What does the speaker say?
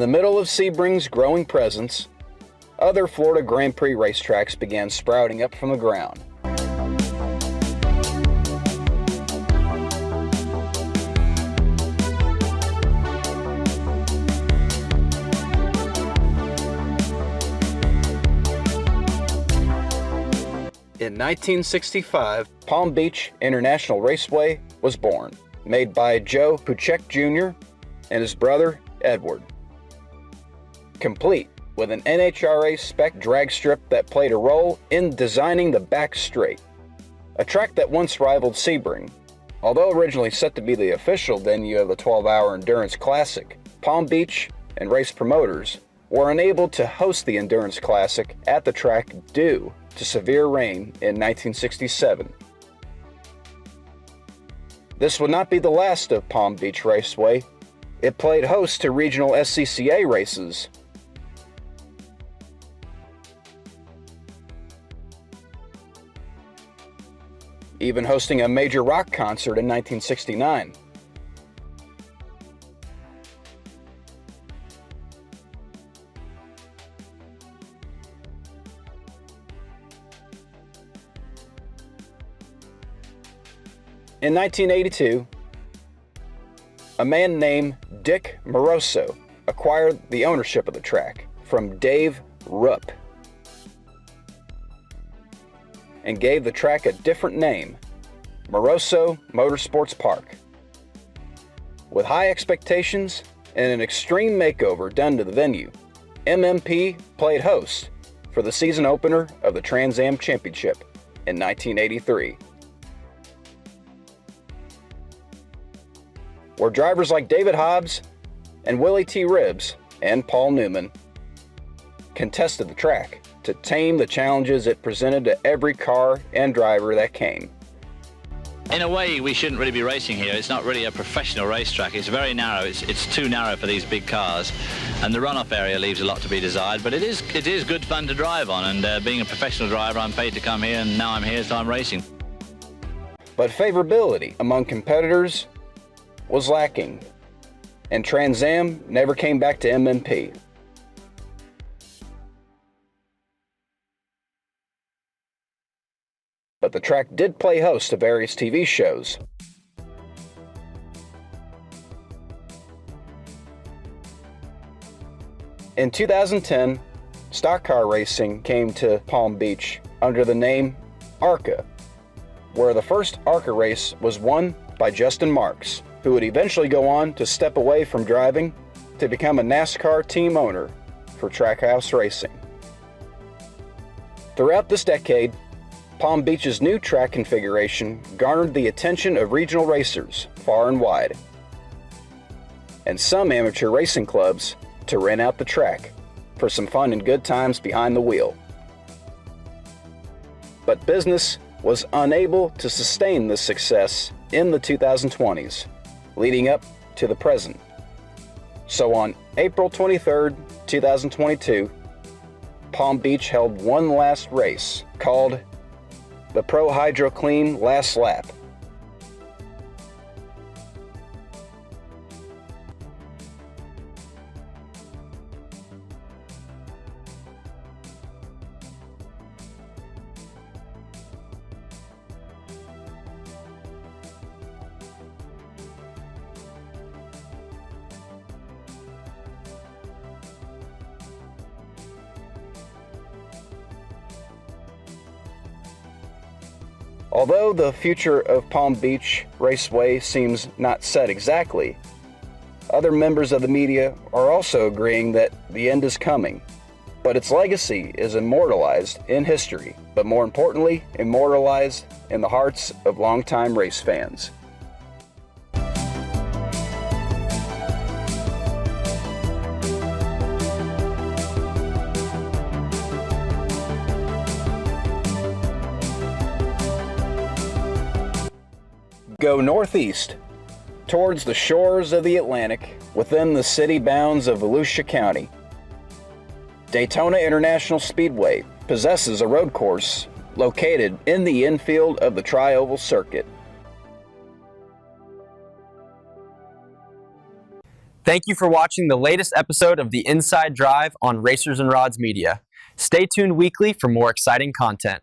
the middle of Sebring's growing presence, other Florida Grand Prix racetracks began sprouting up from the ground. In 1965, Palm Beach International Raceway was born, made by Joe Puchek Jr. and his brother Edward. Complete with an NHRA spec drag strip that played a role in designing the back straight, a track that once rivaled Sebring. Although originally set to be the official venue of the 12-hour Endurance Classic, Palm Beach and race promoters were unable to host the Endurance Classic at the track due to severe rain in 1967. This would not be the last of Palm Beach Raceway. It played host to regional SCCA races, even hosting a major rock concert in 1969. In 1982, a man named Dick Moroso acquired the ownership of the track from Dave Rupp and gave the track a different name, Moroso Motorsports Park. With high expectations and an extreme makeover done to the venue, MMP played host for the season opener of the Trans Am Championship in 1983. Where drivers like David Hobbs and Willie T. Ribbs and Paul Newman contested the track to tame the challenges it presented to every car and driver that came. In a way, we shouldn't really be racing here. It's not really a professional racetrack. It's very narrow. It's too narrow for these big cars, and the runoff area leaves a lot to be desired. But it is good fun to drive on, and being a professional driver, I'm paid to come here, and now I'm here, so I'm racing. But favorability among competitors was lacking, and Trans Am never came back to MMP. But the track did play host to various TV shows. In 2010, stock car racing came to Palm Beach under the name ARCA, where the first ARCA race was won by Justin Marks, who would eventually go on to step away from driving to become a NASCAR team owner for Trackhouse Racing. Throughout this decade, Palm Beach's new track configuration garnered the attention of regional racers far and wide, and some amateur racing clubs to rent out the track for some fun and good times behind the wheel. But business was unable to sustain this success in the 2020s, leading up to the present. So on April 23rd, 2022, Palm Beach held one last race called the Pro Hydro Clean Last Lap. Although the future of Palm Beach Raceway seems not set exactly, other members of the media are also agreeing that the end is coming. But its legacy is immortalized in history, but more importantly, immortalized in the hearts of longtime race fans. Go northeast, towards the shores of the Atlantic, within the city bounds of Volusia County. Daytona International Speedway possesses a road course located in the infield of the Tri-Oval Circuit. Thank you for watching the latest episode of the Inside Drive on Racers and Rods Media. Stay tuned weekly for more exciting content.